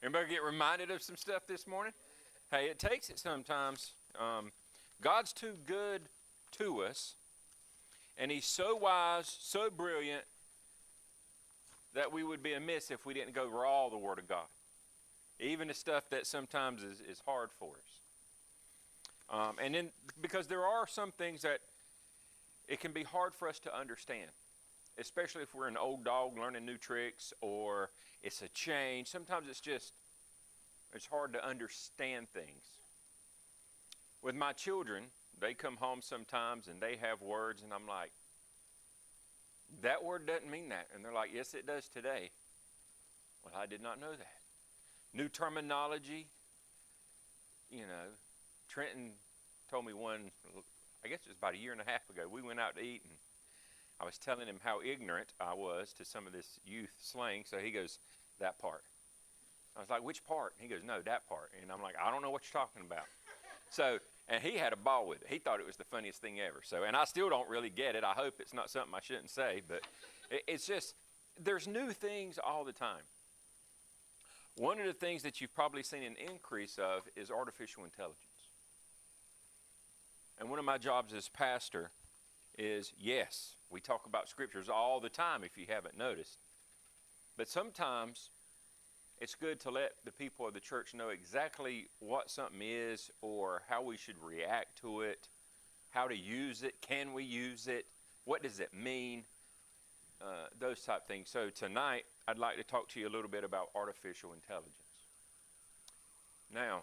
Anybody get reminded of some stuff this morning? Hey, it takes it sometimes. God's too good to us, and He's so wise, so brilliant, that we would be amiss if we didn't go over all the Word of God, even the stuff that sometimes is hard for us. And then, because there are some things that it can be hard for us to understand, especially if we're an old dog learning new tricks, or it's a change. Sometimes it's hard to understand things. With my children, they come home sometimes and they have words, and I'm like, that word doesn't mean that. And they're like, yes, it does today. Well, I did not know that. New terminology. Trenton told me one, I guess it was about a year and a half ago. We went out to eat, and I was telling him how ignorant I was to some of this youth slang. So he goes, that part. I was like, which part? He goes, no, that part. And I'm like, I don't know what you're talking about. So, and he had a ball with it. He thought it was the funniest thing ever. So, and I still don't really get it. I hope it's not something I shouldn't say, but it's just, there's new things all the time. One of the things that you've probably seen an increase of is artificial intelligence. And one of my jobs as pastor is, yes, we talk about scriptures all the time if you haven't noticed. But sometimes it's good to let the people of the church know exactly what something is, or how we should react to it, how to use it, can we use it, what does it mean, those type of things. So tonight, I'd like to talk to you a little bit about artificial intelligence. Now,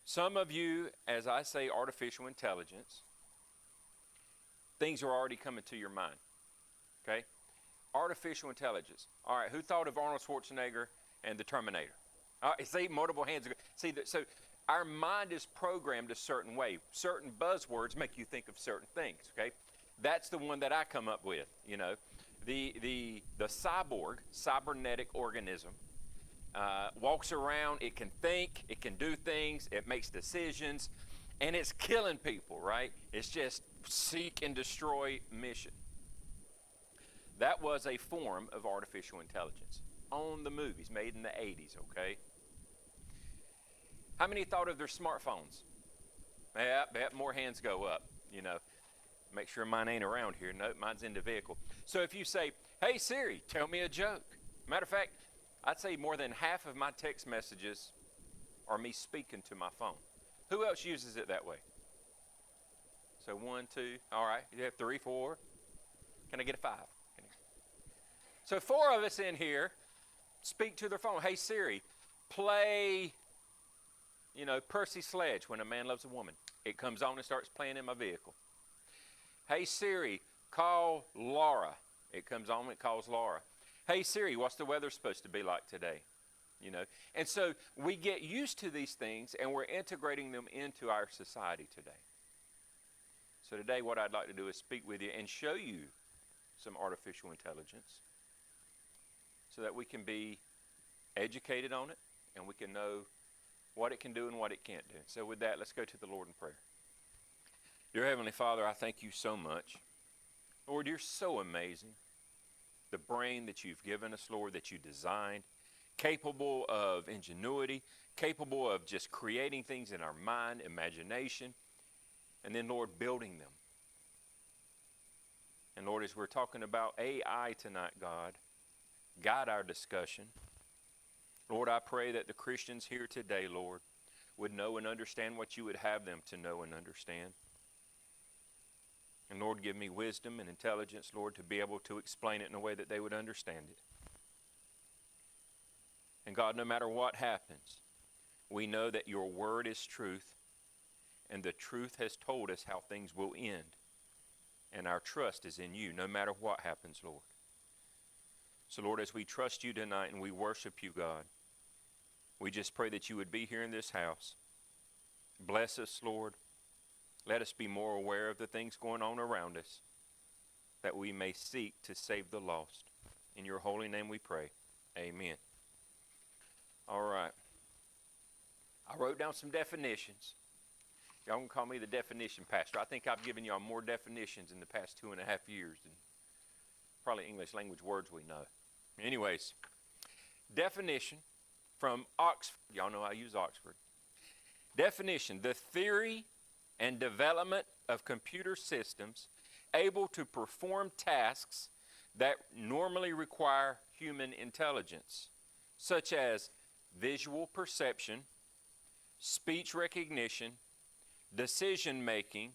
some of you, as I say artificial intelligence, things are already coming to your mind, okay? Artificial intelligence. All right, who thought of Arnold Schwarzenegger and the Terminator? See, multiple hands. See, so our mind is programmed a certain way. Certain buzzwords make you think of certain things, okay? That's the one that I come up with, The cyborg, cybernetic organism, walks around, it can think, it can do things, it makes decisions, and it's killing people, right? It's just seek and destroy mission. That was a form of artificial intelligence on the movies made in the 80s, okay? How many thought of their smartphones? Yeah, more hands go up, Make sure mine ain't around here. No, mine's in the vehicle. So if you say, hey Siri, tell me a joke. Matter of fact, I'd say more than half of my text messages are me speaking to my phone. Who else uses it that way? So 1, 2, all right. You have 3, 4. Can I get a 5? So 4 of us in here speak to their phone. Hey Siri, play, Percy Sledge, When a Man Loves a Woman. It comes on and starts playing in my vehicle. Hey Siri, call Laura. It comes on and it calls Laura. Hey Siri, what's the weather supposed to be like today? And so we get used to these things, and we're integrating them into our society today. So today what I'd like to do is speak with you and show you some artificial intelligence so that we can be educated on it, and we can know what it can do and what it can't do. So with that, let's go to the Lord in prayer. Dear Heavenly Father, I thank you so much. Lord, you're so amazing. The brain that you've given us, Lord, that you designed, capable of ingenuity, capable of just creating things in our mind, imagination, and then, Lord, building them. And Lord, as we're talking about AI tonight, God, guide our discussion. Lord, I pray that the Christians here today, Lord, would know and understand what you would have them to know and understand. And Lord, give me wisdom and intelligence, Lord, to be able to explain it in a way that they would understand it. And God, no matter what happens, we know that your word is truth, and the truth has told us how things will end. And our trust is in you, no matter what happens, Lord. So Lord, as we trust you tonight and we worship you, God, we just pray that you would be here in this house. Bless us, Lord. Let us be more aware of the things going on around us, that we may seek to save the lost. In your holy name we pray. Amen. All right. I wrote down some definitions. Y'all can call me the definition pastor. I think I've given y'all more definitions in the past 2.5 years than probably English language words we know. Anyways, definition from Oxford. Y'all know I use Oxford. Definition: the theory and development of computer systems able to perform tasks that normally require human intelligence, such as visual perception, speech recognition, decision making,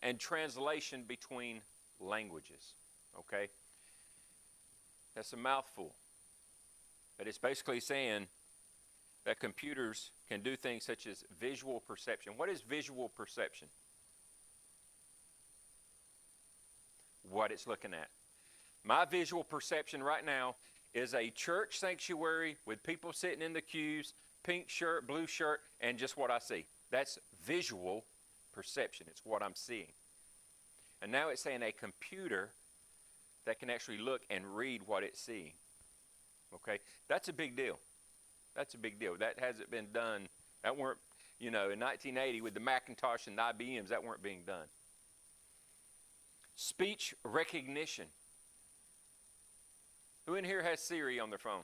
and translation between languages. Okay? That's a mouthful. But it's basically saying that computers can do things such as visual perception. What is visual perception? What it's looking at. My visual perception right now is a church sanctuary with people sitting in the pews, pink shirt, blue shirt, and just what I see. That's visual perception. It's what I'm seeing. And now it's saying a computer that can actually look and read what it's seeing. Okay? That's a big deal. That's a big deal. That hasn't been done. That weren't, in 1980 with the Macintosh and the IBMs, that weren't being done. Speech recognition. Who in here has Siri on their phone?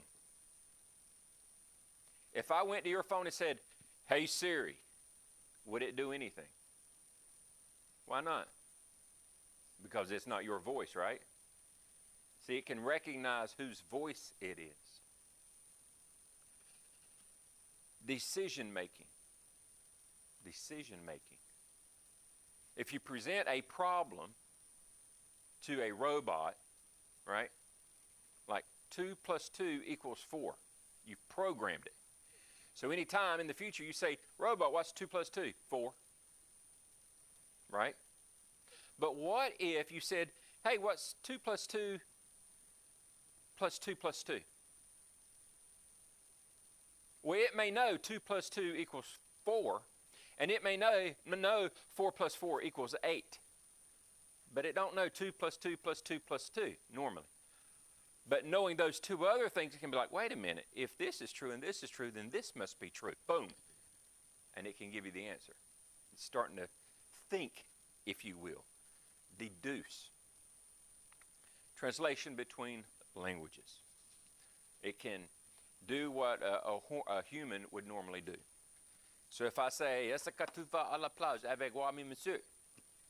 If I went to your phone and said, "Hey Siri," would it do anything? Why not? Because it's not your voice, right? See, it can recognize whose voice it is. Decision making. Decision making. If you present a problem to a robot, right? Like 2 + 2 = 4. You've programmed it. So anytime in the future you say, "Robot, what's 2 + 2? 4. Right? But what if you said, "Hey, what's 2 + 2 + 2 + 2? Well, it may know 2 + 2 = 4, and it may know 4 + 4 = 8. But it don't know 2 + 2 + 2 + 2 normally. But knowing those two other things, it can be like, wait a minute, if this is true and this is true, then this must be true. Boom. And it can give you the answer. It's starting to think, if you will. Deduce. Translation between languages. It can do what a human would normally do. So if I say, "Est-ce que tu vas à la plage avec moi, monsieur?"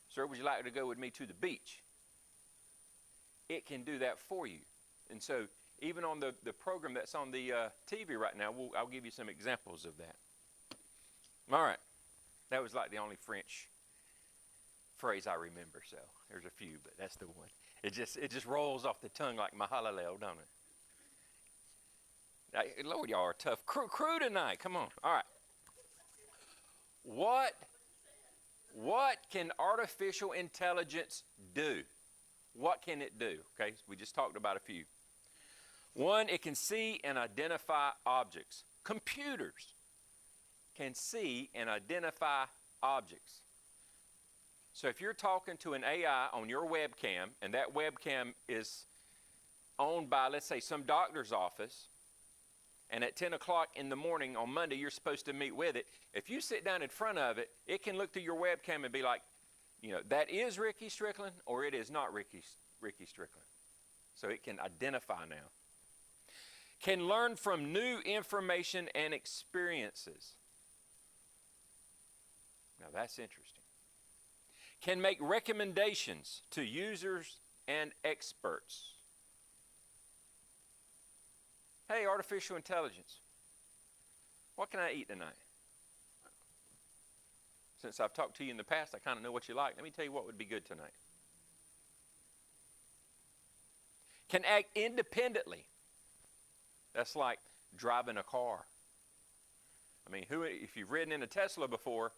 Sir, would you like to go with me to the beach? It can do that for you. And so even on the program that's on the TV right now, I'll give you some examples of that. All right. That was like the only French phrase I remember. So there's a few, but that's the one. It just rolls off the tongue like mahalalel, don't it? Lord, y'all are tough crew tonight. Come on. All right. What can artificial intelligence do? What can it do? Okay, we just talked about a few. One, it can see and identify objects. Computers can see and identify objects. So if you're talking to an AI on your webcam, and that webcam is owned by, let's say, some doctor's office, and at 10 o'clock in the morning on Monday, you're supposed to meet with it. If you sit down in front of it, it can look through your webcam and be like, that is Ricky Strickland, or it is not Ricky Strickland. So it can identify now. Can learn from new information and experiences. Now that's interesting. Can make recommendations to users and experts. Hey, artificial intelligence, what can I eat tonight? Since I've talked to you in the past, I kind of know what you like. Let me tell you what would be good tonight. Can act independently. That's like driving a car. I mean, if you've ridden in a Tesla before,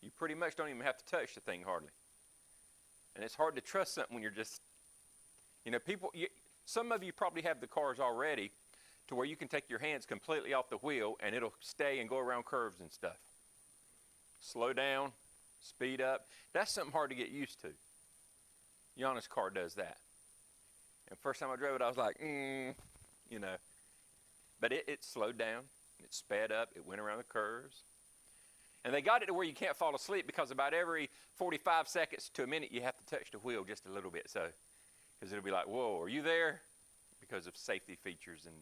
you pretty much don't even have to touch the thing hardly. And it's hard to trust something when you're just, some of you probably have the cars already to where you can take your hands completely off the wheel and it'll stay and go around curves and stuff. Slow down, speed up. That's something hard to get used to. Yana's car does that. And first time I drove it, I was like, But it slowed down, it sped up, it went around the curves. And they got it to where you can't fall asleep because about every 45 seconds to a minute, you have to touch the wheel just a little bit. So, because it'll be like, whoa, are you there? Because of safety features and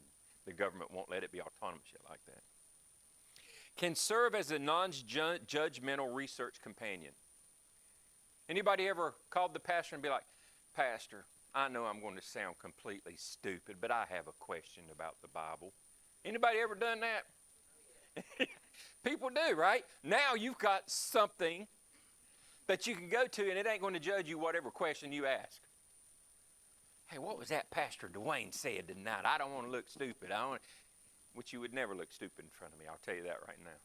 the government won't let it be autonomous yet like that. Can serve as a non-judgmental research companion. Anybody ever called the pastor and be like, Pastor, I know I'm going to sound completely stupid, but I have a question about the Bible. Anybody ever done that? People do, right? Now you've got something that you can go to, and it ain't going to judge you whatever question you ask. Hey, what was that Pastor Dewayne said tonight? I don't want to look stupid. Which you would never look stupid in front of me. I'll tell you that right now.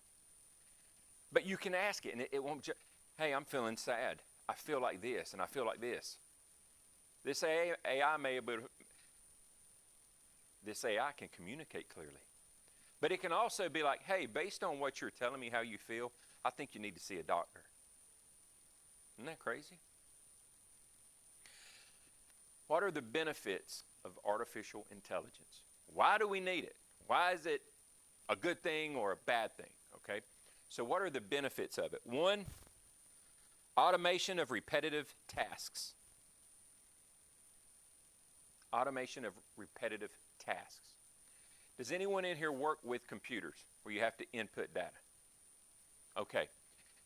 But you can ask it, and it won't hey, I'm feeling sad. I feel like this, and I feel like this. This AI can communicate clearly. But it can also be like, hey, based on what you're telling me how you feel, I think you need to see a doctor. Isn't that crazy? What are the benefits of artificial intelligence? Why do we need it? Why is it a good thing or a bad thing? Okay? So what are the benefits of it? One, automation of repetitive tasks. Automation of repetitive tasks. Does anyone in here work with computers where you have to input data? Okay.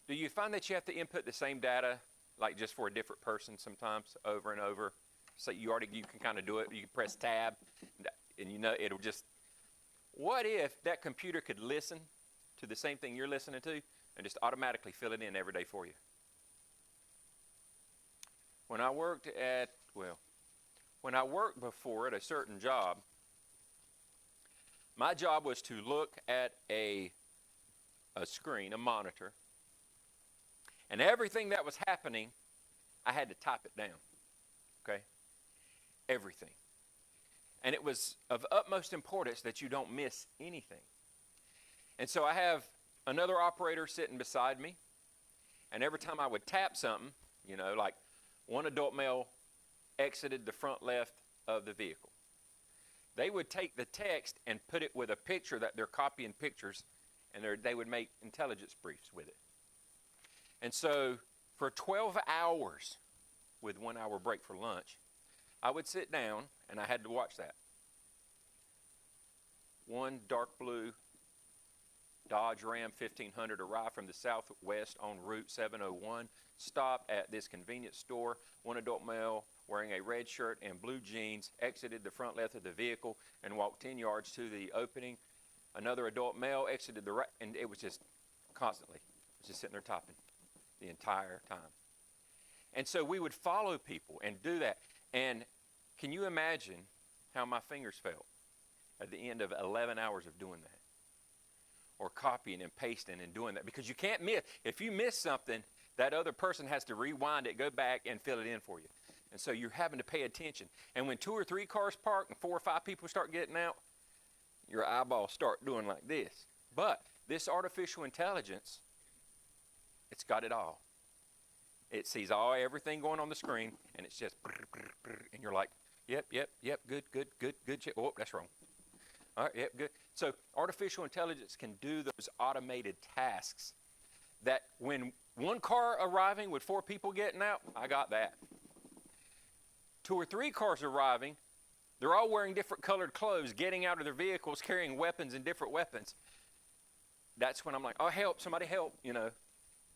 Do you find that you have to input the same data, like just for a different person sometimes, over and over? So you can kind of do it. You can press tab, and you know it'll just. What if that computer could listen to the same thing you're listening to and just automatically fill it in every day for you? When I worked before at a certain job, my job was to look at a screen, a monitor, and everything that was happening, I had to type it down, okay? Everything. And it was of utmost importance that you don't miss anything. And so I have another operator sitting beside me, and every time I would tap something, like one adult male exited the front left of the vehicle. They would take the text and put it with a picture that they're copying pictures, and they would make intelligence briefs with it. And so for 12 hours, with 1 hour break for lunch, I would sit down, and I had to watch that. One dark blue Dodge Ram 1500 arrived from the southwest on Route 701, stopped at this convenience store. One adult male wearing a red shirt and blue jeans exited the front left of the vehicle and walked 10 yards to the opening. Another adult male exited the right, and it was just constantly. It was just sitting there typing the entire time. And so we would follow people and do that. And can you imagine how my fingers felt at the end of 11 hours of doing that? Or copying and pasting and doing that. Because you can't miss. If you miss something, that other person has to rewind it, go back, and fill it in for you. And so you're having to pay attention. And when 2 or 3 cars park and 4 or 5 people start getting out, your eyeballs start doing like this. But this artificial intelligence, it's got it all. It sees everything going on the screen, and it's just, and you're like, yep, good. Oh, that's wrong. All right, yep, good. So artificial intelligence can do those automated tasks that when one car arriving with 4 people getting out, I got that. 2 or 3 cars arriving, they're all wearing different colored clothes, getting out of their vehicles, carrying weapons and different weapons. That's when I'm like, oh, help, somebody help,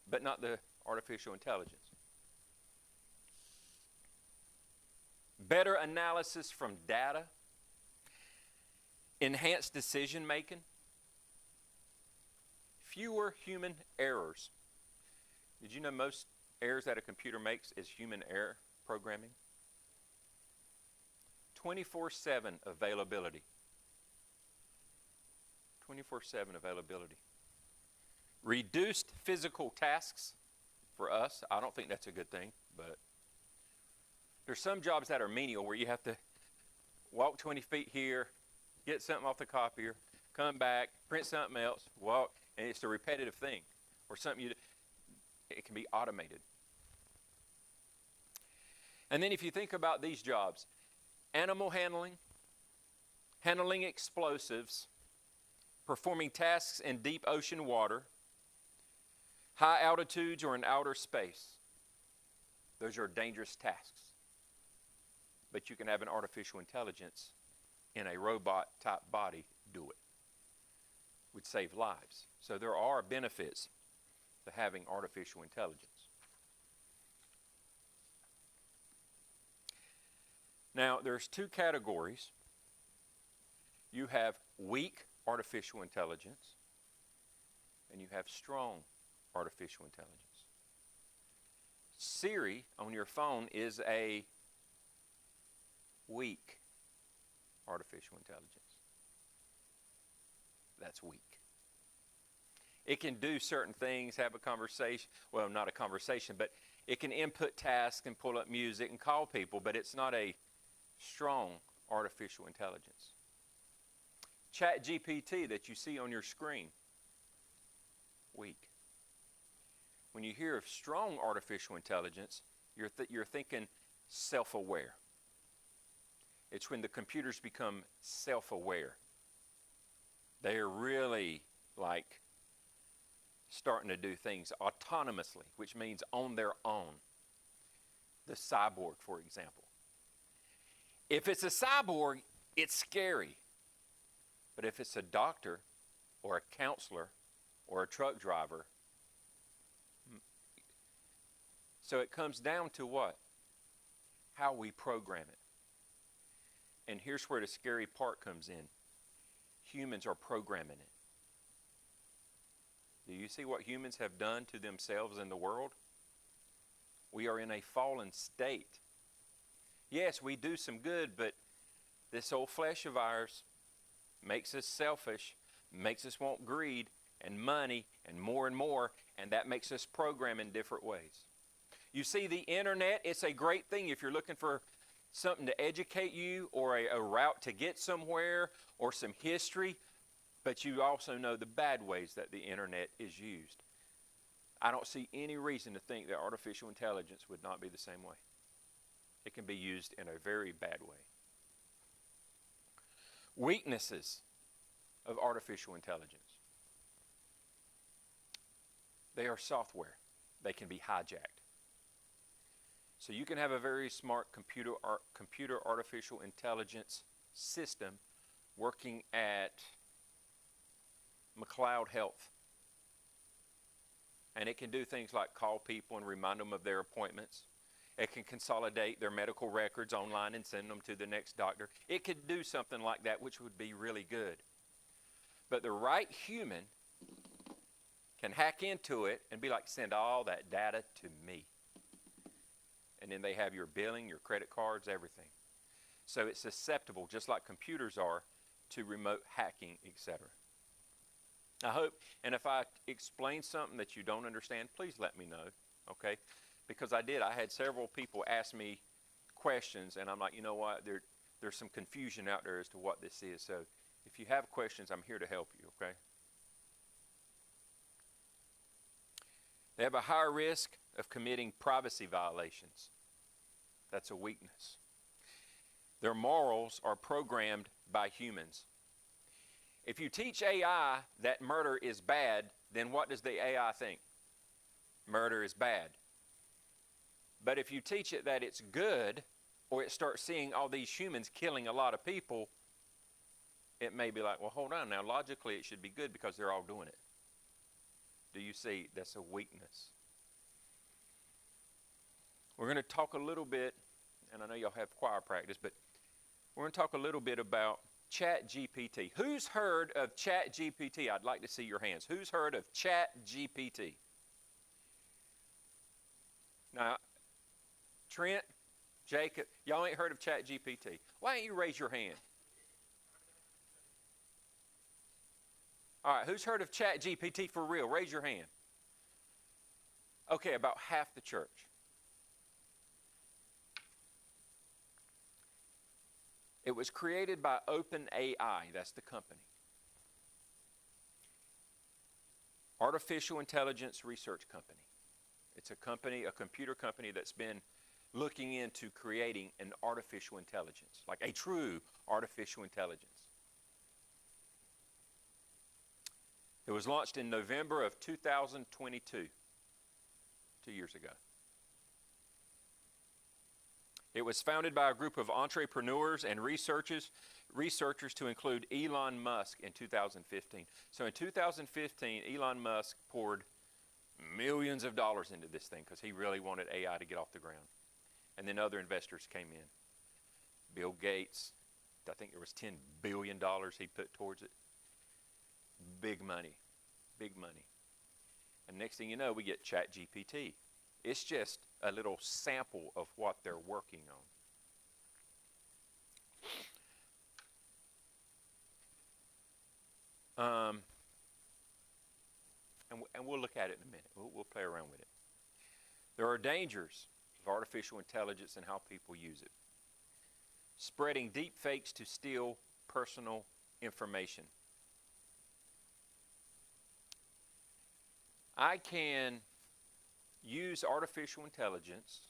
but not the artificial intelligence. Better analysis from data. Enhanced decision making. Fewer human errors. Did you know most errors that a computer makes is human error programming? 24/7 availability. 24/7 availability. Reduced physical tasks for us. I don't think that's a good thing, but there's some jobs that are menial where you have to walk 20 feet here, get something off the copier, come back, print something else, walk, and it's a repetitive thing. Or something it can be automated. And then if you think about these jobs, animal handling, handling explosives, performing tasks in deep ocean water, high altitudes or in outer space. Those are dangerous tasks. But you can have an artificial intelligence in a robot type body do it. Would save lives. So there are benefits to having artificial intelligence. Now, there's two categories. You have weak artificial intelligence, and you have strong artificial intelligence. Siri on your phone is a weak artificial intelligence. That's weak. It can do certain things, have a conversation. Well, not a conversation, but it can input tasks and pull up music and call people, but it's not a strong artificial intelligence. ChatGPT that you see on your screen, weak. When you hear of strong artificial intelligence, you're thinking self-aware. It's when the computers become self-aware. They're really like starting to do things autonomously, which means on their own. The cyborg, for example. If it's a cyborg, it's scary. But if it's a doctor or a counselor or a truck driver, so it comes down to what? How we program it. And here's where the scary part comes in. Humans are programming it. Do you see what humans have done to themselves and the world? We are in a fallen state. Yes, we do some good, but this old flesh of ours makes us selfish, makes us want greed and money and more, and that makes us program in different ways. You see, the internet, it's a great thing if you're looking for something to educate you or a route to get somewhere or some history, but you also know the bad ways that the internet is used. I don't see any reason to think that artificial intelligence would not be the same way. It can be used in a very bad way. Weaknesses of artificial intelligence. They are software. They can be hijacked. So you can have a very smart computer artificial intelligence system working at McLeod Health. And it can do things like call people and remind them of their appointments. It can consolidate their medical records online and send them to the next doctor. It could do something like that, which would be really good. But the right human can hack into it and be like, send all that data to me. And then they have your billing, your credit cards, everything. So it's susceptible, just like computers are, to remote hacking, etc. I hope, and if I explain something that you don't understand, please let me know, okay? Because I had several people ask me questions, and I'm like, you know what, there's some confusion out there as to what this is. So if you have questions, I'm here to help you, okay? They have a higher risk of committing privacy violations. That's a weakness. Their morals are programmed by humans. If you teach AI that murder is bad, then what does the AI think? Murder is bad. But if you teach it that it's good, or it starts seeing all these humans killing a lot of people, it may be like, well, hold on now. Logically, it should be good because they're all doing it. Do you see? That's a weakness. We're going to talk a little bit, and I know y'all have choir practice, but we're going to talk a little bit about ChatGPT. Who's heard of ChatGPT? I'd like to see your hands. Who's heard of ChatGPT? Now, Trent, Jacob, y'all ain't heard of ChatGPT. Why don't you raise your hand? All right, who's heard of ChatGPT for real? Raise your hand. Okay, about half the church. It was created by OpenAI, that's the company. Artificial Intelligence Research Company. It's a company, a computer company that's been looking into creating an artificial intelligence, like a true artificial intelligence. It was launched in November of 2022, 2 years ago. It was founded by a group of entrepreneurs and researchers researchers to include Elon Musk in 2015. So in 2015, Elon Musk poured millions of dollars into this thing because he really wanted AI to get off the ground. And then other investors came in. Bill Gates, I think there was $10 billion he put towards it. Big money, big money. And next thing you know, we get ChatGPT. It's just a little sample of what they're working on. And we'll look at it in a minute. We'll play around with it. There are dangers of artificial intelligence and how people use it. Spreading deep fakes to steal personal information. I can use artificial intelligence,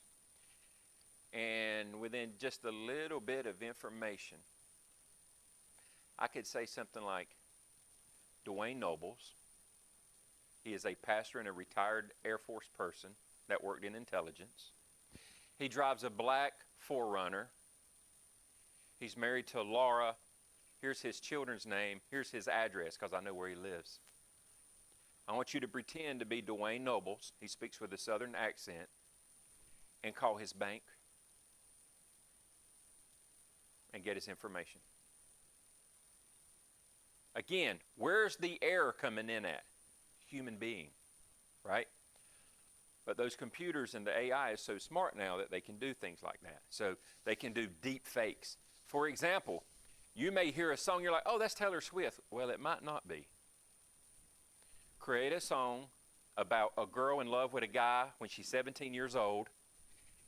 and within just a little bit of information, I could say something like, Dewayne Nobles, he is a pastor and a retired Air Force person that worked in intelligence. He drives a black 4Runner. He's married to Laura. Here's his children's name. Here's his address because I know where he lives. I want you to pretend to be Dewayne Nobles. He speaks with a southern accent. And call his bank and get his information. Again, where's the error coming in at? Human being, right? But those computers and the AI is so smart now that they can do things like that. So they can do deep fakes. For example, you may hear a song, you're like, oh, that's Taylor Swift. Well, it might not be. Create a song about a girl in love with a guy when she's 17 years old,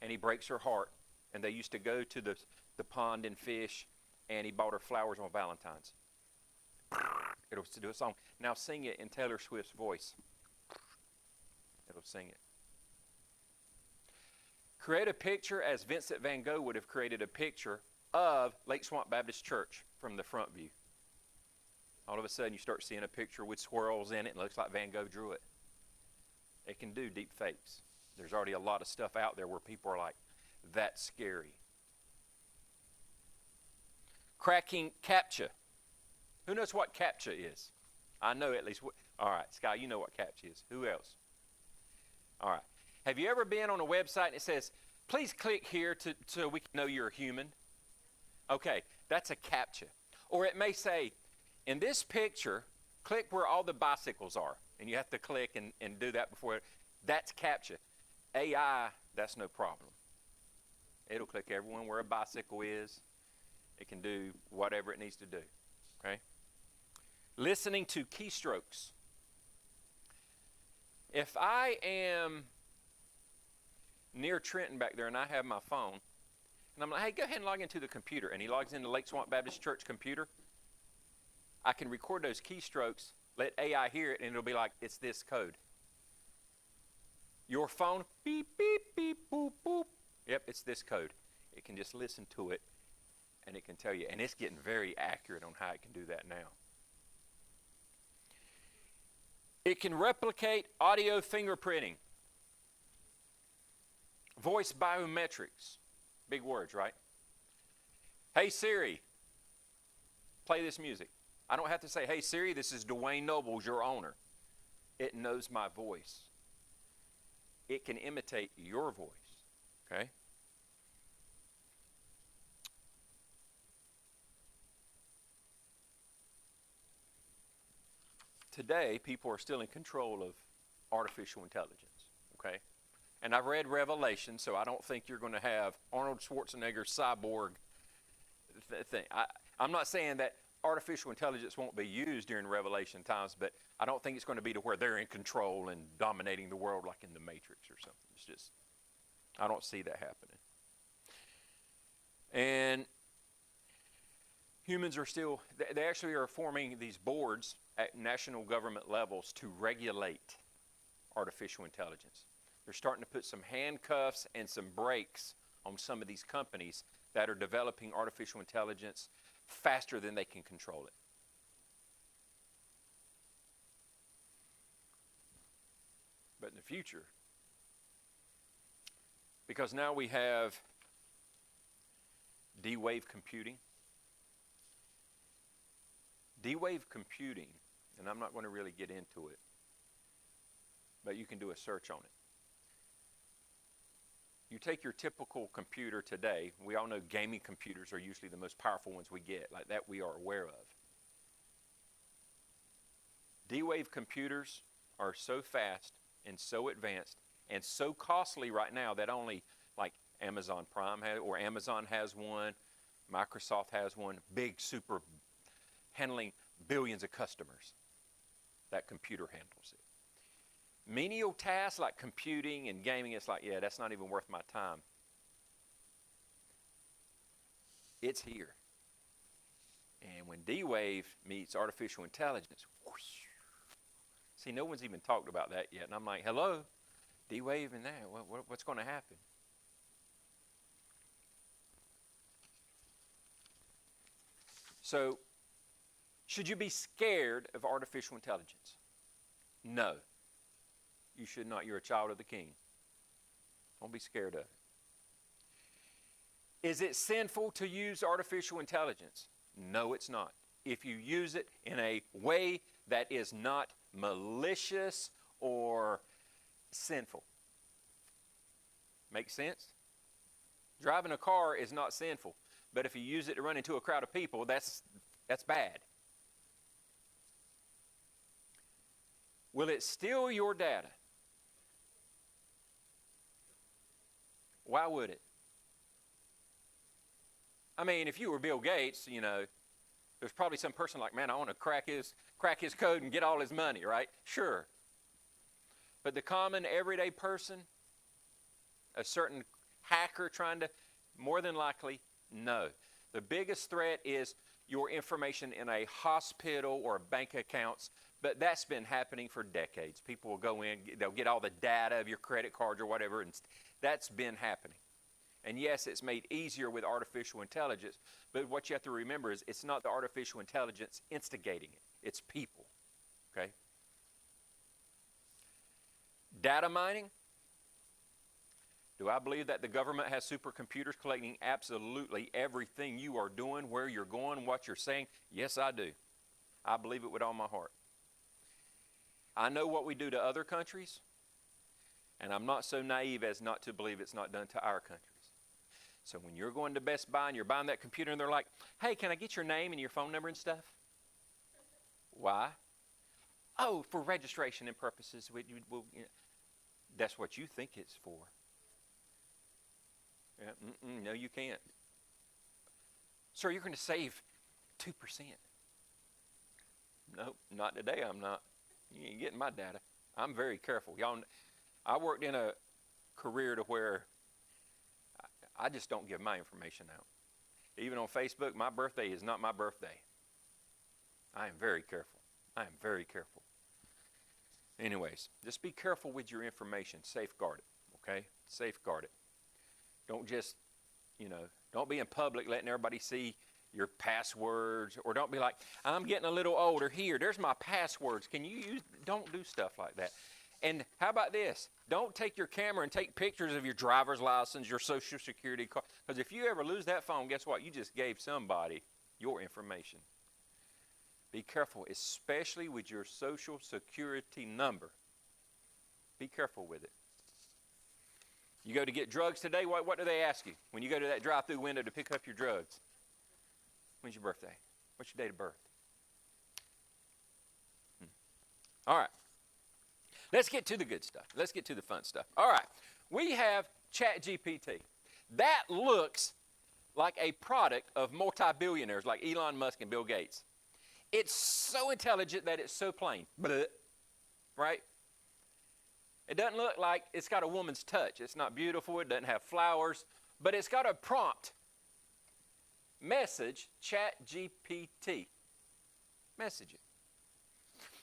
and he breaks her heart. And they used to go to the pond and fish, and he bought her flowers on Valentine's. It'll do a song. Now sing it in Taylor Swift's voice. It'll sing it. Create a picture as Vincent van Gogh would have created a picture of Lake Swamp Baptist Church from the front view. All of a sudden you start seeing a picture with swirls in it and it looks like Van Gogh drew it. It can do deep fakes. There's already a lot of stuff out there where people are like, that's scary. Cracking CAPTCHA. Who knows what CAPTCHA is? I know at least. All right, Sky, you know what CAPTCHA is. Who else? All right. Have you ever been on a website and it says, please click here so we can know you're a human? Okay, that's a CAPTCHA. Or it may say, in this picture, click where all the bicycles are. And you have to click and do that before. That's CAPTCHA. AI, that's no problem. It'll click everyone where a bicycle is. It can do whatever it needs to do. Okay? Listening to keystrokes. If I am near Trenton back there and I have my phone, and I'm like, hey, go ahead and log into the computer. And he logs into Lake Swamp Baptist Church computer. I can record those keystrokes, let AI hear it, and it'll be like, it's this code. Your phone, beep, beep, beep, boop, boop. Yep, it's this code. It can just listen to it, and it can tell you. And it's getting very accurate on how it can do that now. It can replicate audio fingerprinting. Voice biometrics. Big words, right? Hey, Siri, play this music. I don't have to say, hey, Siri, this is Dewayne Nobles, your owner. It knows my voice. It can imitate your voice, okay? Today, people are still in control of artificial intelligence, okay? And I've read Revelation, so I don't think you're going to have Arnold Schwarzenegger's cyborg thing. I'm not saying that artificial intelligence won't be used during Revelation times, but I don't think it's going to be to where they're in control and dominating the world like in the Matrix or something. It's just, I don't see that happening. And humans are still, they actually are forming these boards at national government levels to regulate artificial intelligence. They're starting to put some handcuffs and some brakes on some of these companies that are developing artificial intelligence faster than they can control it. But in the future, because now we have D-Wave computing, D-Wave computing, and I'm not going to really get into it, but you can do a search on it. You take your typical computer today, we all know gaming computers are usually the most powerful ones we get, like that we are aware of. D-Wave computers are so fast and so advanced and so costly right now that only like Amazon Prime has, or Amazon has one, Microsoft has one, big super handling billions of customers. That computer handles it. Menial tasks like computing and gaming, it's like, yeah, that's not even worth my time. It's here. And when D-Wave meets artificial intelligence, whoosh, see, no one's even talked about that yet. And I'm like, hello, D-Wave and that, what's going to happen? So, should you be scared of artificial intelligence? No. You should not. You're a child of the King. Don't be scared of it. Is it sinful to use artificial intelligence? No, it's not. If you use it in a way that is not malicious or sinful. Make sense? Driving a car is not sinful, but if you use it to run into a crowd of people, that's bad. Will it steal your data? Why would it? I mean, if you were Bill Gates, you know, there's probably some person like, man, I want to crack his code and get all his money, right? Sure. But the common everyday person, a certain hacker trying to, more than likely, no. The biggest threat is your information in a hospital or bank accounts, but that's been happening for decades. People will go in, they'll get all the data of your credit cards or whatever, and that's been happening. And yes, it's made easier with artificial intelligence, but what you have to remember is it's not the artificial intelligence instigating it, it's people, okay? Data mining. Do I believe that the government has supercomputers collecting absolutely everything you are doing, where you're going, what you're saying? Yes, I do. I believe it with all my heart. I know what we do to other countries, and I'm not so naive as not to believe it's not done to our countries. So when you're going to Best Buy and you're buying that computer and they're like, hey, can I get your name and your phone number and stuff? Why? Oh, for registration and purposes. That's what you think it's for. Yeah, no, you can't. Sir, you're going to save 2%. Nope, not today I'm not. You ain't getting my data. I'm very careful. Y'all, I worked in a career to where I just don't give my information out. Even on Facebook, my birthday is not my birthday. I am very careful. I am very careful. Anyways, just be careful with your information. Safeguard it, okay? Safeguard it. Don't just, don't be in public letting everybody see your passwords, or don't be like, I'm getting a little older. Here, there's my passwords. Can you use, don't do stuff like that. And how about this? Don't take your camera and take pictures of your driver's license, your social security card, because if you ever lose that phone, guess what? You just gave somebody your information. Be careful, especially with your social security number. Be careful with it. You go to get drugs today, what do they ask you when you go to that drive-through window to pick up your drugs? When's your birthday? What's your date of birth? All right. Let's get to the good stuff. Let's get to the fun stuff. All right. We have ChatGPT. That looks like a product of multi-billionaires like Elon Musk and Bill Gates. It's so intelligent that it's so plain. Bleh. Right? It doesn't look like it's got a woman's touch. It's not beautiful. It doesn't have flowers. But it's got a prompt. Message ChatGPT. Message it.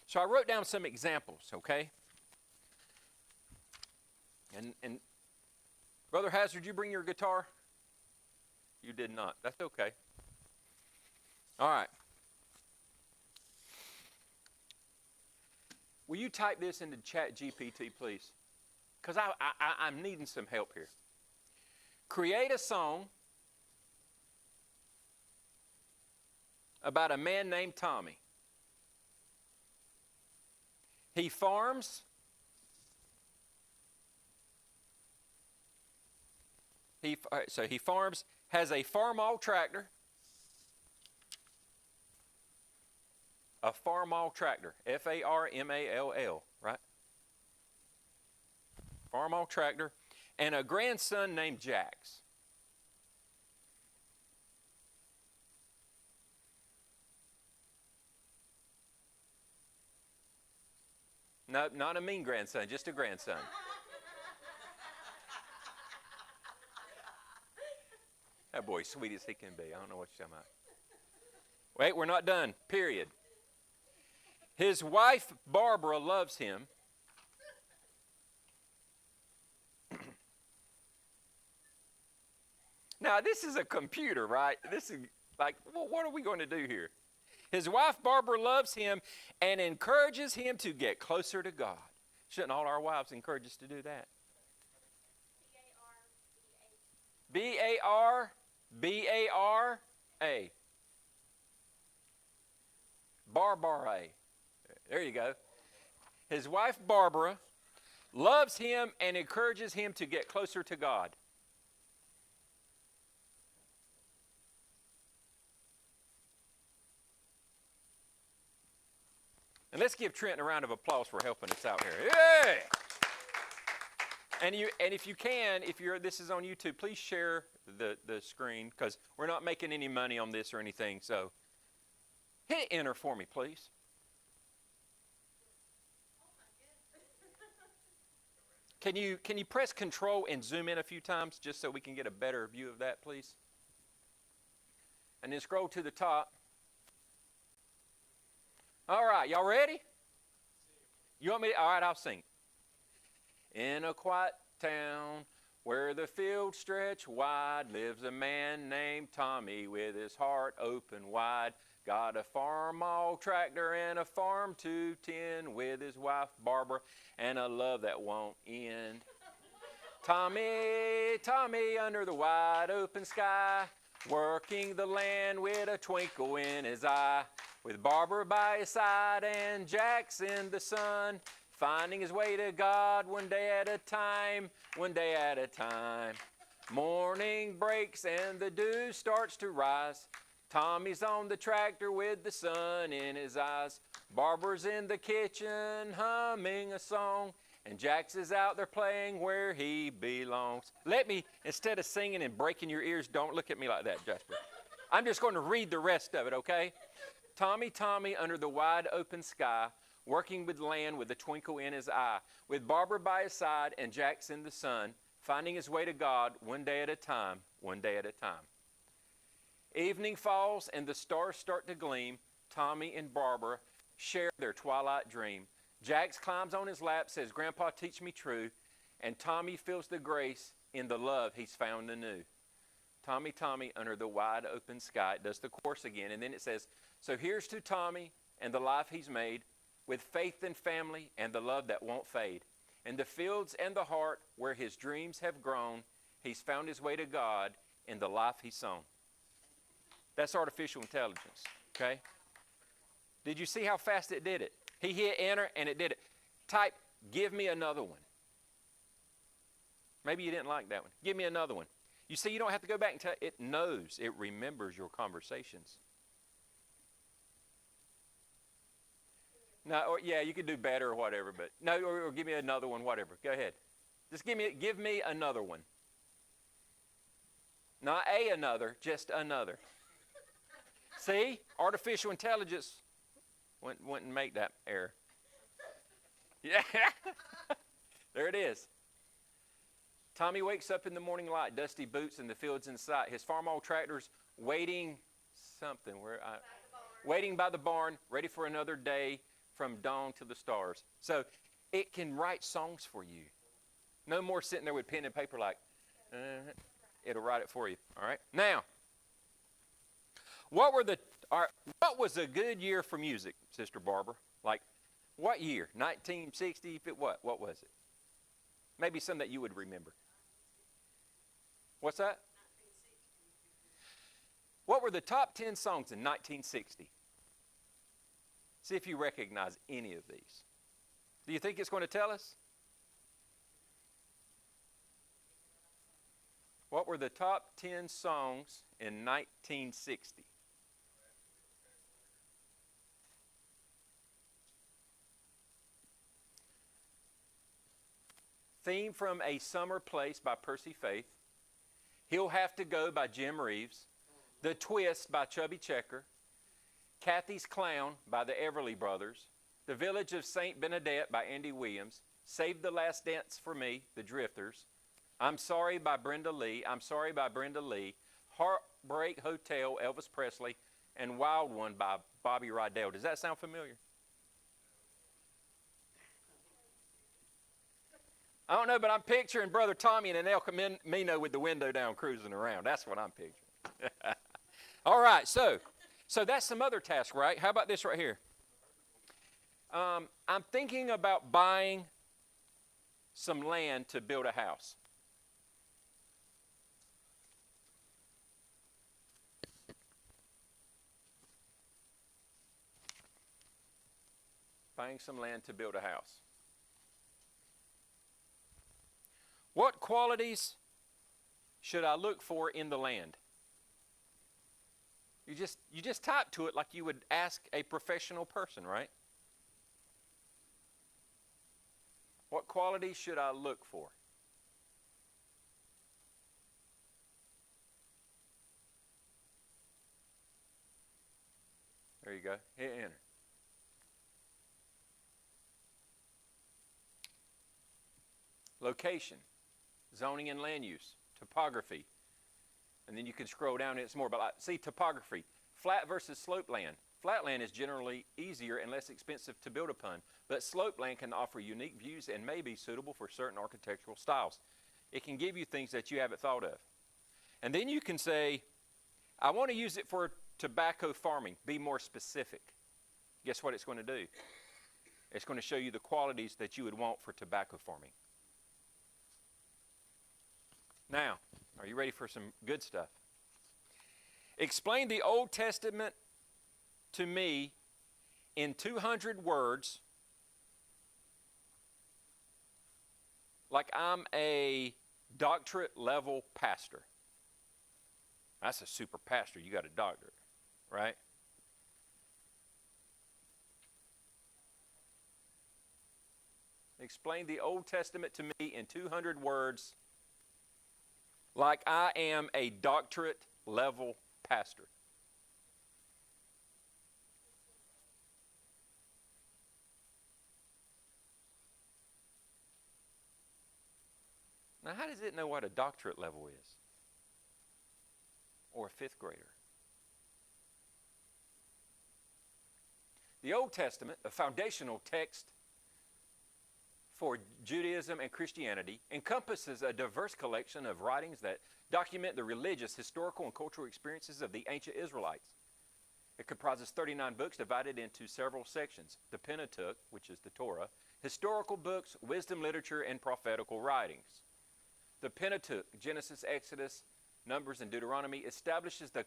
So I wrote down some examples, okay? And Brother Hazard, did you bring your guitar? You did not. That's okay. All right. Will you type this into ChatGPT, please? Because I'm needing some help here. Create a song about a man named Tommy. He farms. So he farms, has a farm-all tractor. A farm-all tractor. F-A-R-M-A-L-L, right? Farm-all tractor. And a grandson named Jax. No, not a mean grandson, just a grandson. That boy's sweet as he can be. I don't know what you're talking about. Wait, we're not done. Period. His wife, Barbara, loves him. Now, this is a computer, right? This is like, well, what are we going to do here? His wife, Barbara, loves him and encourages him to get closer to God. Shouldn't all our wives encourage us to do that? B-A-R-B-A-R-A. Barbara. There you go. His wife, Barbara, loves him and encourages him to get closer to God. And let's give Trent a round of applause for helping us out here. Yeah! And if you can, this is on YouTube, please share the screen, because we're not making any money on this or anything. So hit enter for me, please. Can you press Control and zoom in a few times just so we can get a better view of that, please? And then scroll to the top. All right, y'all ready? You want me to? All right, I'll sing. In a quiet town where the fields stretch wide lives a man named Tommy with his heart open wide. Got a farm-all tractor and a farm to tend with his wife Barbara and a love that won't end. Tommy, Tommy under the wide open sky, working the land with a twinkle in his eye. With Barbara by his side and Jax in the sun, finding his way to God one day at a time, one day at a time. Morning breaks and the dew starts to rise. Tommy's on the tractor with the sun in his eyes. Barbara's in the kitchen humming a song, and Jax is out there playing where he belongs. Let me, instead of singing and breaking your ears, don't look at me like that, Jasper. I'm just going to read the rest of it, okay? Tommy, Tommy under the wide open sky, working with land with a twinkle in his eye, with Barbara by his side and Jax in the sun, finding his way to God one day at a time, one day at a time. Evening falls and the stars start to gleam. Tommy and Barbara share their twilight dream. Jax climbs on his lap, says, Grandpa, teach me true. And Tommy feels the grace in the love he's found anew. Tommy, Tommy under the wide open sky. It does the chorus again, and then it says, so here's to Tommy and the life he's made, with faith and family and the love that won't fade. In the fields and the heart where his dreams have grown, he's found his way to God in the life he's sown. That's artificial intelligence, okay? Did you see how fast it did it? He hit enter and it did it. Type, give me another one. Maybe you didn't like that one. Give me another one. You see, you don't have to go back and tell it. Knows, it remembers your conversations. No, or yeah, you could do better or whatever, but no, or give me another one, whatever. Go ahead. Just give me another one. Not another, just another. See, artificial intelligence wouldn't make that error. Yeah, there it is. Tommy wakes up in the morning light, dusty boots and the fields in sight. His farm-all tractor's waiting waiting by the barn, ready for another day from dawn to the stars. So it can write songs for you. No more sitting there with pen and paper like, it'll write it for you. All right. Now, what was a good year for music, Sister Barbara? Like, what year? 1960? What was it? Maybe some that you would remember. What's that? What were the top 10 songs in 1960? See if you recognize any of these. Do you think it's going to tell us? What were the top 10 songs in 1960? Theme from A Summer Place by Percy Faith. He'll Have to Go by Jim Reeves. The Twist by Chubby Checker. Kathy's Clown by the Everly Brothers. The Village of St. Benedette by Andy Williams. Save the Last Dance for Me, The Drifters. I'm Sorry by Brenda Lee. I'm Sorry by Brenda Lee. Heartbreak Hotel, Elvis Presley. And Wild One by Bobby Rydell. Does that sound familiar? I don't know, but I'm picturing Brother Tommy in an El Camino with the window down cruising around. That's what I'm picturing. All right, so that's some other task, right? How about this right here? I'm thinking about buying some land to build a house. Buying some land to build a house. What qualities should I look for in the land? You just type to it like you would ask a professional person, right? What qualities should I look for? There you go. Hit enter. Location, zoning and land use, topography. And then you can scroll down and it's more. But see, topography, flat versus slope land. Flat land is generally easier and less expensive to build upon, but slope land can offer unique views and may be suitable for certain architectural styles. It can give you things that you haven't thought of. And then you can say, I want to use it for tobacco farming. Be more specific. Guess what it's going to do? It's going to show you the qualities that you would want for tobacco farming. Now, are you ready for some good stuff? Explain the Old Testament to me in 200 words like I'm a doctorate level pastor. That's a super pastor. You got a doctorate, right? Explain the Old Testament to me in 200 words like I am a doctorate level pastor. Now, how does it know what a doctorate level is? Or a fifth grader? The Old Testament, a foundational text for Judaism and Christianity, encompasses a diverse collection of writings that document the religious, historical, and cultural experiences of the ancient Israelites. It comprises 39 books divided into several sections: the Pentateuch, which is the Torah, historical books, wisdom literature, and prophetical writings. The Pentateuch, Genesis, Exodus, Numbers, and Deuteronomy, establishes the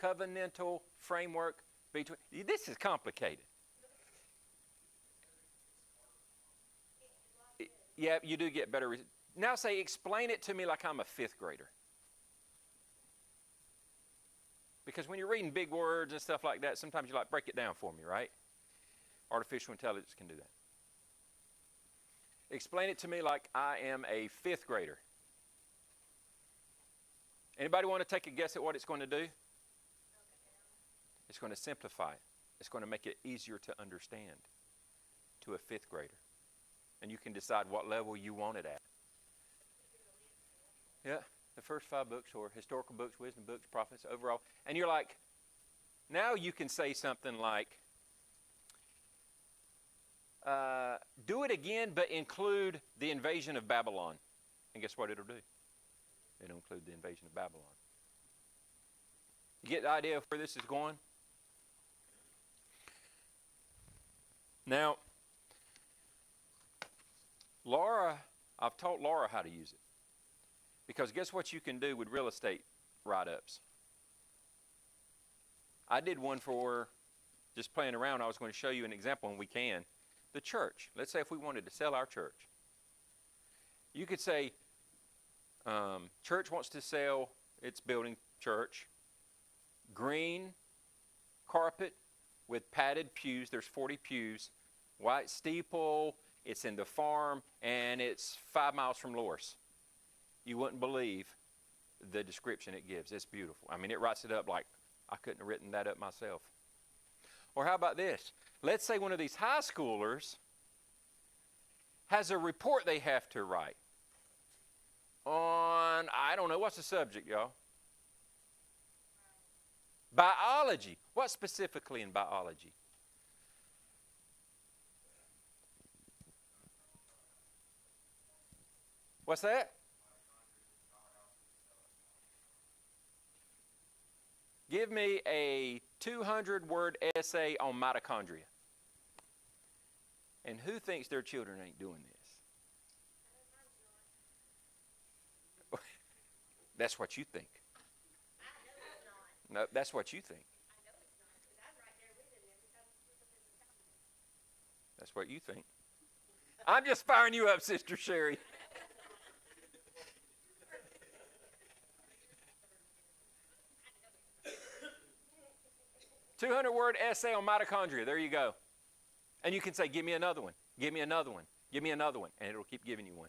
covenantal framework between... This is complicated. Yeah, you do get better. Now say, explain it to me like I'm a fifth grader. Because when you're reading big words and stuff like that, sometimes you like, break it down for me, right? Artificial intelligence can do that. Explain it to me like I am a fifth grader. Anybody want to take a guess at what it's going to do? It's going to simplify it. It's going to make it easier to understand to a fifth grader. And you can decide what level you want it at. Yeah, the first 5 books, or historical books, wisdom books, prophets, overall. And you're like, now you can say something like, do it again, but include the invasion of Babylon. And guess what it'll do? It'll include the invasion of Babylon. You get the idea of where this is going? Now, I've taught Laura how to use it. Because guess what you can do with real estate write-ups? I did one for just playing around. I was going to show you an example, and we can. the church. Let's say if we wanted to sell our church. You could say, church wants to sell its building, church, green carpet with padded pews. There's 40 pews, white steeple. It's in the farm, and it's 5 miles from Loris. You wouldn't believe the description it gives. It's beautiful. I mean, it writes it up like I couldn't have written that up myself. Or how about this? Let's say one of these high schoolers has a report they have to write on, I don't know, what's the subject, y'all? Biology. What specifically in biology? What's that? Give me a 200-word essay on mitochondria. And who thinks their children ain't doing this? That's what you think. No, that's what you think. That's what you think. I'm just firing you up, Sister Sherry. A 200-word essay on mitochondria. There you go. And you can say, give me another one. Give me another one. Give me another one. And it'll keep giving you one.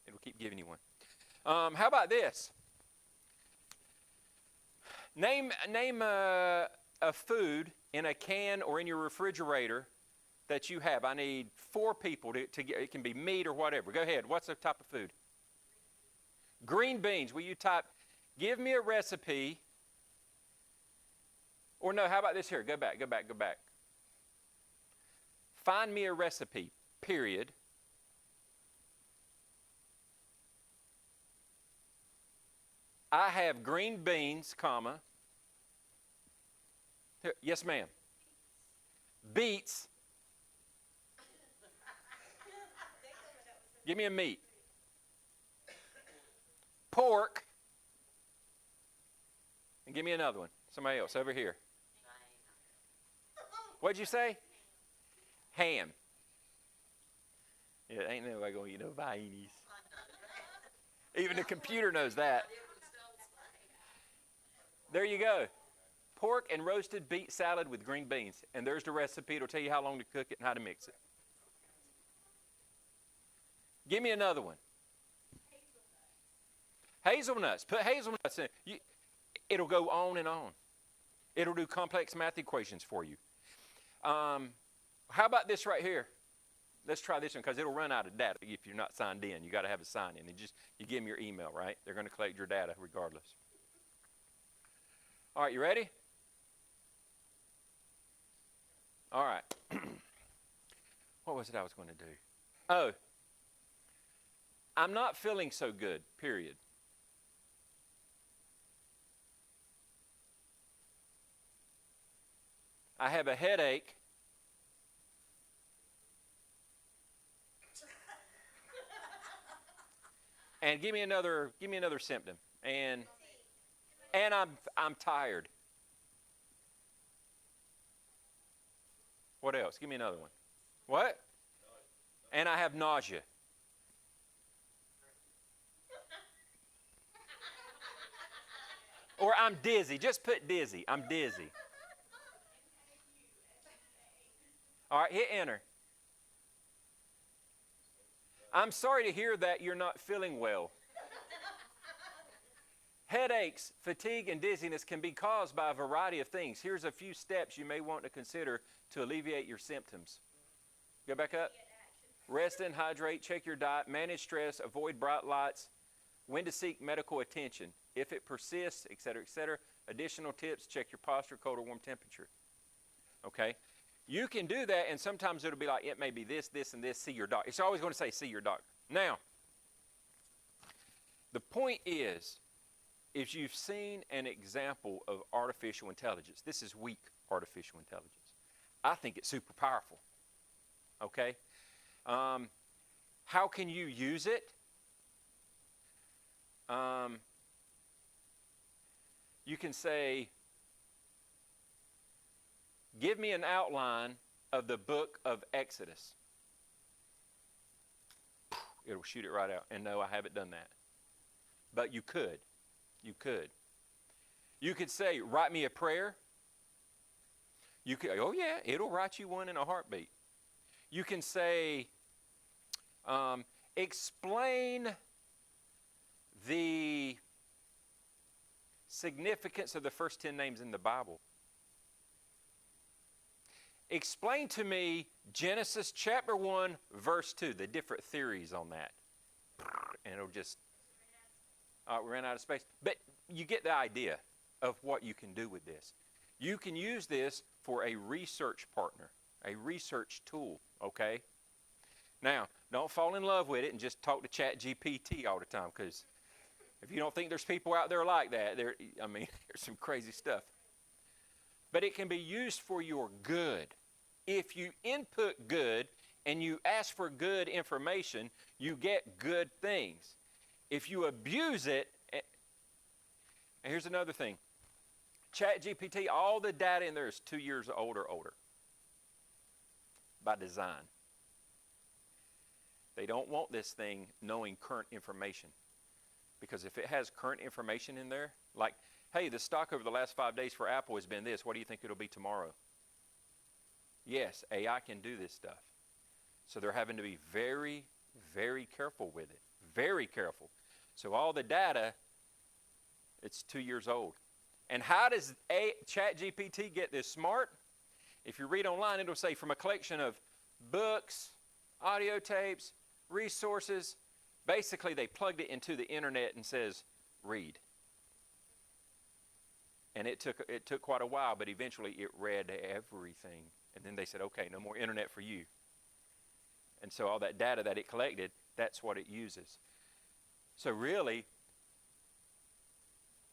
It'll keep giving you one. How about this? Name a food in a can or in your refrigerator that you have. I need 4 people to get, it can be meat or whatever. Go ahead. What's the type of food? Green beans. Will you type, give me a recipe. Or no, how about this here? Go back. Find me a recipe, period. I have green beans, comma. Here, yes, ma'am. Beets. Give me a meat. Pork. And give me another one. Somebody else over here. What'd you say? Ham. Yeah, ain't nobody gonna eat no vainis. Even the computer knows that. There you go. Pork and roasted beet salad with green beans. And there's the recipe. It'll tell you how long to cook it and how to mix it. Give me another one. Hazelnuts. Put hazelnuts in. It'll go on and on. It'll do complex math equations for you. How about this right here? Let's try this one because it'll run out of data if you're not signed in. You got to have a sign in. You give them your email, right? They're going to collect your data regardless. All right, you ready? All right. What was it I was going to do? Oh, I'm not feeling so good, period. I have a headache. And give me another symptom. And I'm tired. What else? Give me another one. What? And I have nausea. Or I'm dizzy. Just put dizzy. I'm dizzy. All right, hit enter. I'm sorry to hear that you're not feeling well. Headaches, fatigue, and dizziness can be caused by a variety of things. Here's a few steps you may want to consider to alleviate your symptoms. Go back up. Rest and hydrate, check your diet, manage stress, avoid bright lights, when to seek medical attention. If it persists, etc., etc. Additional tips, check your posture, cold or warm temperature. Okay? You can do that, and sometimes it'll be like, it may be this, this, and this, see your doctor. It's always going to say, see your doctor. Now, the point is you've seen an example of artificial intelligence. This is weak artificial intelligence. I think it's super powerful. Okay? How can you use it? You can say, give me an outline of the book of Exodus. it'll shoot it right out. And no, I haven't done that. But you could. You could. You could say, write me a prayer. You could, oh yeah, it'll write you one in a heartbeat. You can say, explain the significance of the first 10 names in the Bible. Explain to me Genesis chapter 1, verse 2, the different theories on that. And it'll just, we ran out of space. But you get the idea of what you can do with this. You can use this for a research partner, a research tool, okay? Now, don't fall in love with it and just talk to ChatGPT all the time, because if you don't think there's people out there like that, there's some crazy stuff. But it can be used for your good. If you input good and you ask for good information, you get good things. If you abuse it, and here's another thing. ChatGPT, all the data in there is 2 years old or older by design. They don't want this thing knowing current information, because if it has current information in there, like, hey, the stock over the last 5 days for Apple has been this, what do you think it'll be tomorrow? Yes, AI can do this stuff. So they're having to be very, very careful with it. Very careful. So all the data, it's 2 years old. And how does ChatGPT get this smart? If you read online, it'll say from a collection of books, audio tapes, resources. Basically, they plugged it into the internet and says, read. And it took quite a while, but eventually it read everything. And then they said, okay, no more internet for you. And so all that data that it collected, that's what it uses. So really,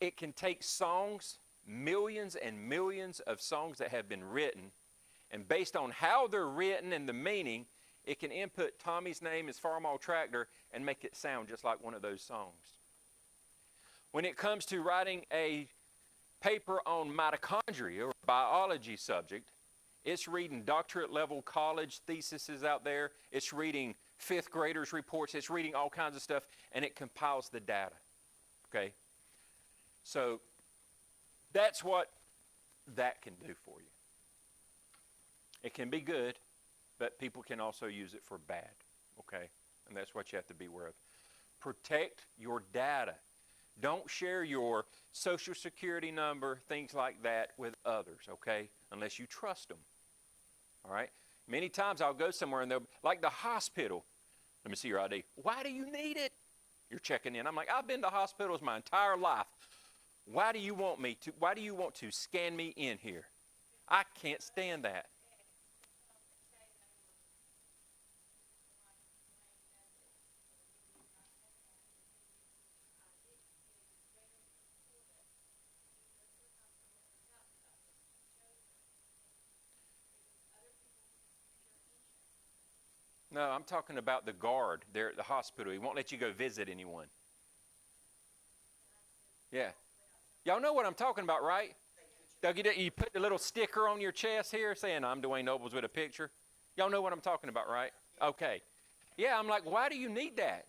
it can take songs, millions and millions of songs that have been written, and based on how they're written and the meaning, it can input Tommy's name as Farmall Tractor and make it sound just like one of those songs. When it comes to writing a paper on mitochondria or biology subject, it's reading doctorate level college theses out there. It's reading 5th graders reports. It's reading all kinds of stuff, and it compiles the data. Okay? So that's what that can do for you. It can be good, but people can also use it for bad. Okay? And that's what you have to be aware of. Protect your data. Don't share your social security number, things like that, with others, okay? Unless you trust them. All right? Many times I'll go somewhere and they'll, like the hospital. Let me see your ID. Why do you need it? You're checking in. I'm like, I've been to hospitals my entire life. Why do you want to scan me in here? I can't stand that. No, I'm talking about the guard there at the hospital. He won't let you go visit anyone. Yeah. Y'all know what I'm talking about, right? You put the little sticker on your chest here saying, I'm Dewayne Nobles with a picture. Y'all know what I'm talking about, right? Okay. Yeah, I'm like, why do you need that?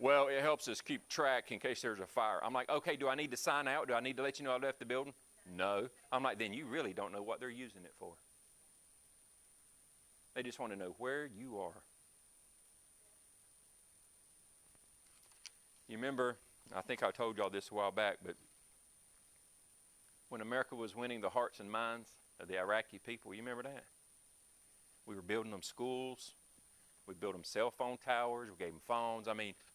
Well, it helps us keep track in case there's a fire. I'm like, okay, do I need to sign out? Do I need to let you know I left the building? No. I'm like, then you really don't know what they're using it for. They just want to know where you are. You remember, I think I told y'all this a while back, but when America was winning the hearts and minds of the Iraqi people, you remember that? We were building them schools. We built them cell phone towers. We gave them phones.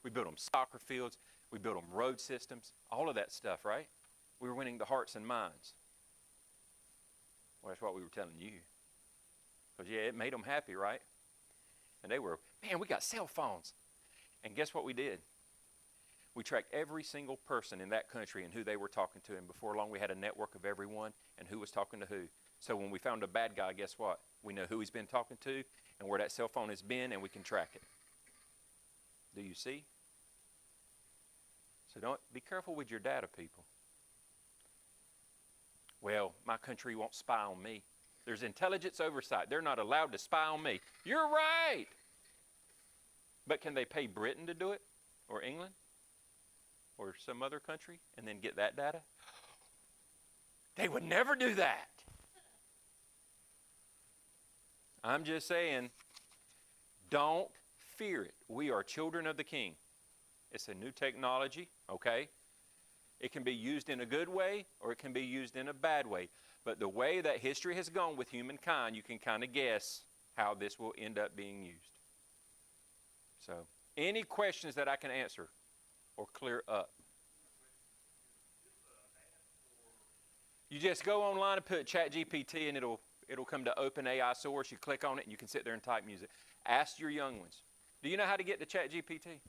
We built them soccer fields. We built them road systems. All of that stuff, right? We were winning the hearts and minds. Well, that's what we were telling you. Because, yeah, it made them happy, right? And they were, man, we got cell phones. And guess what we did? We tracked every single person in that country and who they were talking to. And before long, we had a network of everyone and who was talking to who. So when we found a bad guy, guess what? We know who he's been talking to and where that cell phone has been, and we can track it. Do you see? So don't be careful with your data, people. Well, my country won't spy on me. There's intelligence oversight. They're not allowed to spy on me. You're right. But can they pay Britain to do it? Or England? Or some other country? And then get that data? They would never do that. I'm just saying, don't fear it. We are children of the King. It's a new technology, okay? It can be used in a good way or it can be used in a bad way. But the way that history has gone with humankind, you can kind of guess how this will end up being used. So, any questions that I can answer or clear up? You just go online and put ChatGPT and it'll come to OpenAI source. You click on it and you can sit there and type music. Ask your young ones. Do you know how to get to ChatGPT?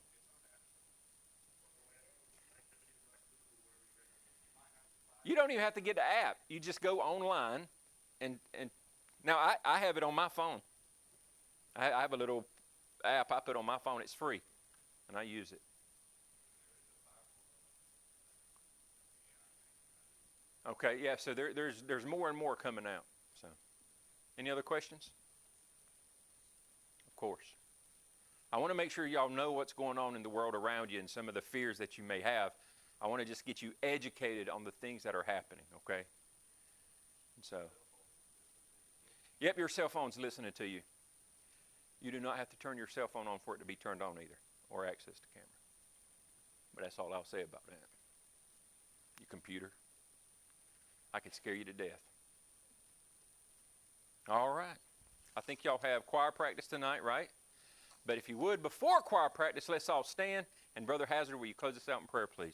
You don't even have to get the app. You just go online and now I have it on my phone. I have a little app I put on my phone. It's free, and I use it. Okay, yeah, so there's more and more coming out. So, any other questions? Of course. I want to make sure y'all know what's going on in the world around you and some of the fears that you may have. I want to just get you educated on the things that are happening, okay? And so, yep, your cell phone's listening to you. You do not have to turn your cell phone on for it to be turned on either, or access the camera. But that's all I'll say about that. Your computer, I could scare you to death. All right. I think y'all have choir practice tonight, right? But if you would, before choir practice, let's all stand. And Brother Hazard, will you close us out in prayer, please?